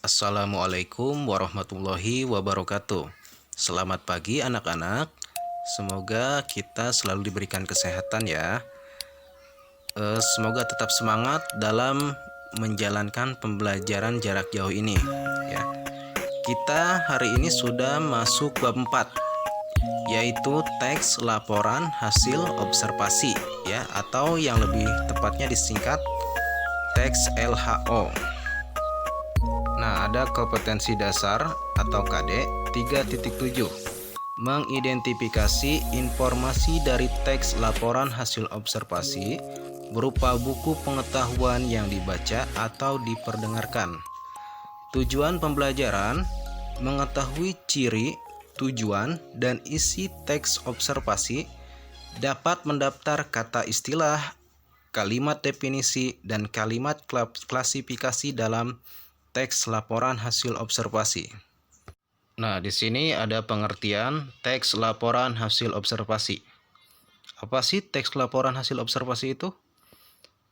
Assalamualaikum warahmatullahi wabarakatuh. Selamat pagi anak-anak. Semoga kita selalu diberikan kesehatan ya. Semoga tetap semangat dalam menjalankan pembelajaran jarak jauh ini ya. Kita hari ini sudah masuk bab 4, yaitu teks laporan hasil observasi ya, atau yang lebih tepatnya disingkat teks LHO. Nah, ada kompetensi dasar atau KD 3.7. Mengidentifikasi informasi dari teks laporan hasil observasi berupa buku pengetahuan yang dibaca atau diperdengarkan. Tujuan pembelajaran: mengetahui ciri, tujuan, dan isi teks observasi, dapat mendaftar kata istilah, kalimat definisi, dan kalimat klasifikasi dalam teks laporan hasil observasi. Nah, di sini ada pengertian teks laporan hasil observasi. Apa sih teks laporan hasil observasi itu?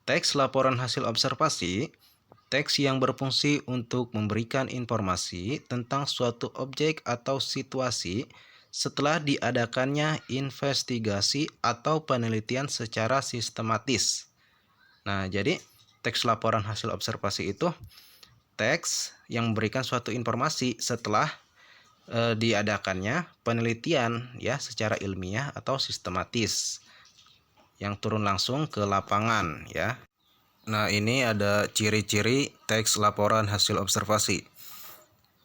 Teks laporan hasil observasi, teks yang berfungsi untuk memberikan informasi tentang suatu objek atau situasi setelah diadakannya investigasi atau penelitian secara sistematis. Nah, jadi teks laporan hasil observasi itu teks yang memberikan suatu informasi setelah diadakannya penelitian ya secara ilmiah atau sistematis yang turun langsung ke lapangan ya. Nah, ini ada ciri-ciri teks laporan hasil observasi.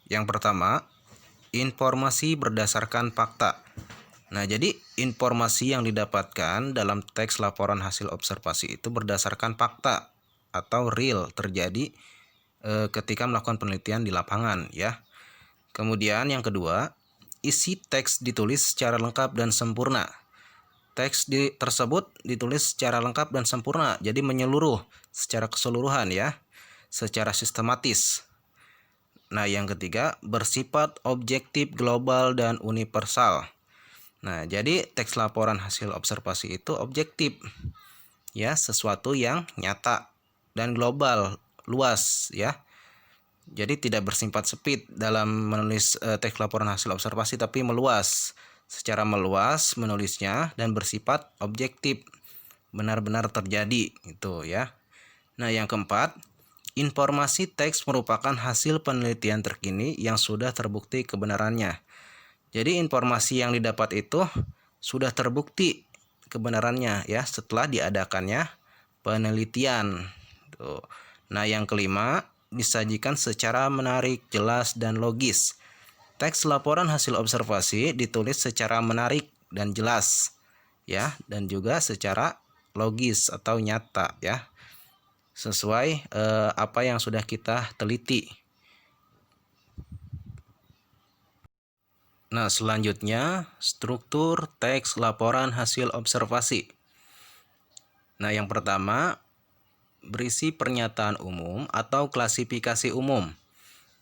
Yang pertama, informasi berdasarkan fakta. Nah, jadi informasi yang didapatkan dalam teks laporan hasil observasi itu berdasarkan fakta atau real terjadi ketika melakukan penelitian di lapangan ya. Kemudian yang kedua, isi teks ditulis secara lengkap dan sempurna. Teks tersebut ditulis secara lengkap dan sempurna, jadi menyeluruh secara keseluruhan ya, secara sistematis. Nah, yang ketiga, bersifat objektif, global, dan universal. Nah, jadi teks laporan hasil observasi itu objektif ya, sesuatu yang nyata, dan global, luas ya. Jadi tidak bersifat sempit dalam menulis teks laporan hasil observasi, tapi meluas, secara meluas menulisnya dan bersifat objektif, benar-benar terjadi itu ya. Nah, yang keempat, informasi teks merupakan hasil penelitian terkini yang sudah terbukti kebenarannya. Jadi informasi yang didapat itu sudah terbukti kebenarannya ya setelah diadakannya penelitian. Tuh. Nah, yang kelima, disajikan secara menarik, jelas, dan logis. Teks laporan hasil observasi ditulis secara menarik dan jelas ya, dan juga secara logis atau nyata ya, sesuai apa yang sudah kita teliti. Nah, selanjutnya struktur teks laporan hasil observasi. Nah, yang pertama, berisi pernyataan umum atau klasifikasi umum,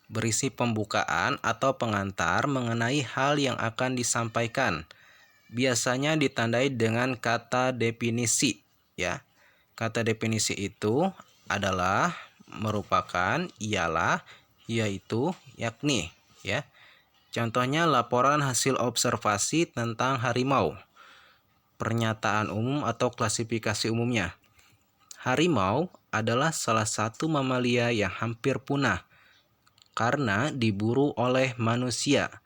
berisi pembukaan atau pengantar mengenai hal yang akan disampaikan, biasanya ditandai dengan kata definisi ya. Kata definisi itu adalah, merupakan, ialah, yaitu, yakni ya. Contohnya laporan hasil observasi tentang harimau. Pernyataan umum atau klasifikasi umumnya: harimau adalah salah satu mamalia yang hampir punah karena diburu oleh manusia.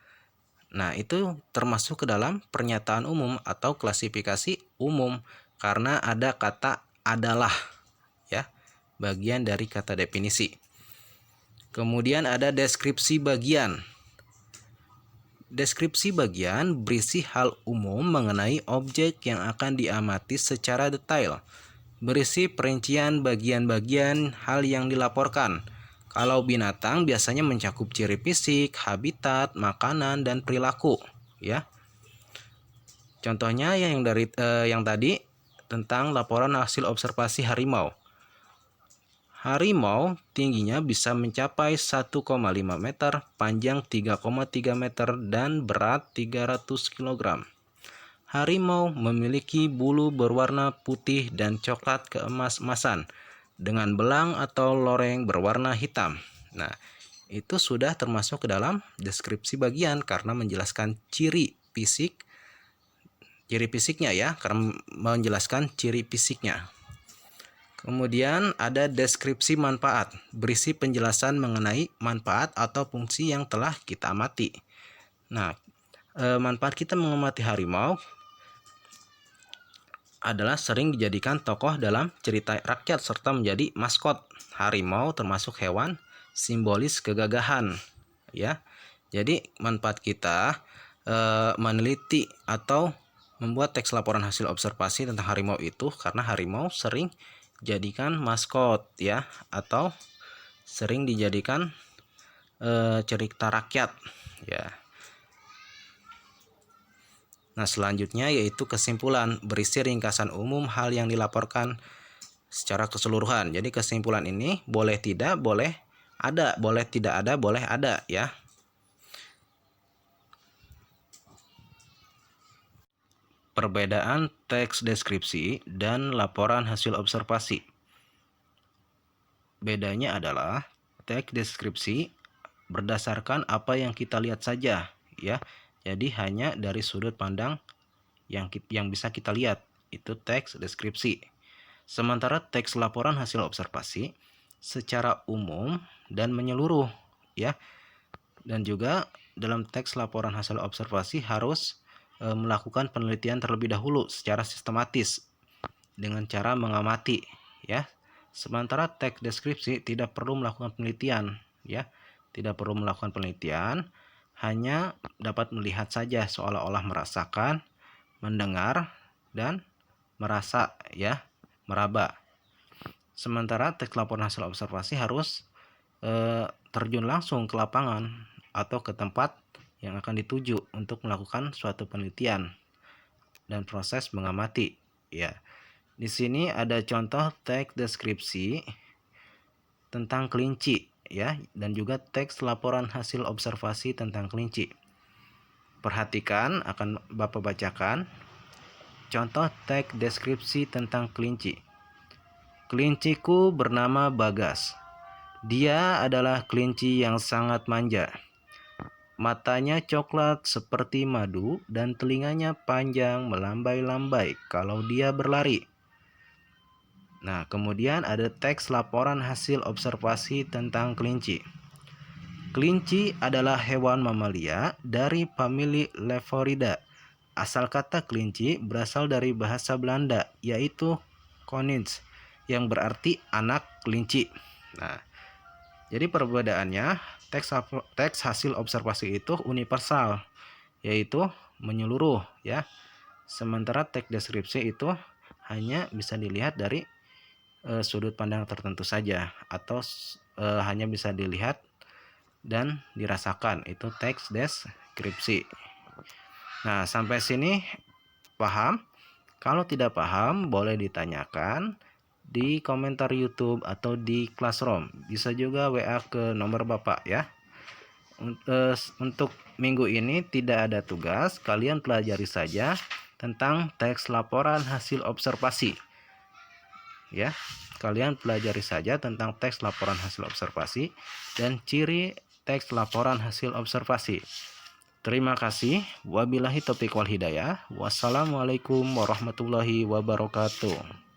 Nah, itu termasuk ke dalam pernyataan umum atau klasifikasi umum karena ada kata adalah ya, bagian dari kata definisi. Kemudian ada deskripsi bagian. Deskripsi bagian berisi hal umum mengenai objek yang akan diamati secara detail, berisi perincian bagian-bagian hal yang dilaporkan. Kalau binatang biasanya mencakup ciri fisik, habitat, makanan, dan perilaku ya. Contohnya yang tadi tentang laporan hasil observasi harimau. Harimau tingginya bisa mencapai 1,5 meter, panjang 3,3 meter, dan berat 300 kg. Harimau memiliki bulu berwarna putih dan coklat keemas-emasan dengan belang atau loreng berwarna hitam. Nah, itu sudah termasuk ke dalam deskripsi bagian karena menjelaskan ciri fisiknya ya, karena menjelaskan ciri fisiknya. Kemudian ada deskripsi manfaat, berisi penjelasan mengenai manfaat atau fungsi yang telah kita amati. Nah, manfaat kita mengamati harimau adalah sering dijadikan tokoh dalam cerita rakyat serta menjadi maskot. Harimau termasuk hewan simbolis kegagahan, ya. Jadi manfaat kita meneliti atau membuat teks laporan hasil observasi tentang harimau itu karena harimau sering jadikan maskot ya, atau sering dijadikan cerita rakyat ya. Nah, selanjutnya yaitu kesimpulan, berisi ringkasan umum hal yang dilaporkan secara keseluruhan. Jadi kesimpulan ini boleh tidak, boleh ada, boleh tidak ada, boleh ada ya. Perbedaan teks deskripsi dan laporan hasil observasi. Bedanya adalah teks deskripsi berdasarkan apa yang kita lihat saja ya. Jadi hanya dari sudut pandang yang bisa kita lihat, itu teks deskripsi. Sementara teks laporan hasil observasi secara umum dan menyeluruh ya. Dan juga dalam teks laporan hasil observasi harus melakukan penelitian terlebih dahulu secara sistematis dengan cara mengamati ya. Sementara teks deskripsi tidak perlu melakukan penelitian ya. Tidak perlu melakukan penelitian, hanya dapat melihat saja seolah-olah merasakan, mendengar dan merasa ya, meraba. Sementara teks laporan hasil observasi harus terjun langsung ke lapangan atau ke tempat yang akan dituju untuk melakukan suatu penelitian dan proses mengamati ya. Di sini ada contoh teks deskripsi tentang kelinci ya, dan juga teks laporan hasil observasi tentang kelinci. Perhatikan, akan Bapak bacakan contoh teks deskripsi tentang kelinci. Kelinciku bernama Bagas. Dia adalah kelinci yang sangat manja. Matanya coklat seperti madu dan telinganya panjang melambai-lambai kalau dia berlari. Nah, kemudian ada teks laporan hasil observasi tentang kelinci. Kelinci adalah hewan mamalia dari famili Levorida. Asal kata kelinci berasal dari bahasa Belanda, yaitu konins, yang berarti anak kelinci. Nah, jadi perbedaannya teks hasil observasi itu universal, yaitu menyeluruh ya. Sementara teks deskripsi itu hanya bisa dilihat dari sudut pandang tertentu saja, atau hanya bisa dilihat dan dirasakan, itu teks deskripsi. Nah, sampai sini paham? Kalau tidak paham boleh ditanyakan di komentar YouTube atau di Classroom. Bisa juga WA ke nomor Bapak ya. Untuk minggu ini tidak ada tugas, kalian pelajari saja tentang teks laporan hasil observasi. Ya, kalian pelajari saja tentang teks laporan hasil observasi dan ciri teks laporan hasil observasi. Terima kasih. Wabillahi taufiq wal hidayah. Wassalamualaikum warahmatullahi wabarakatuh.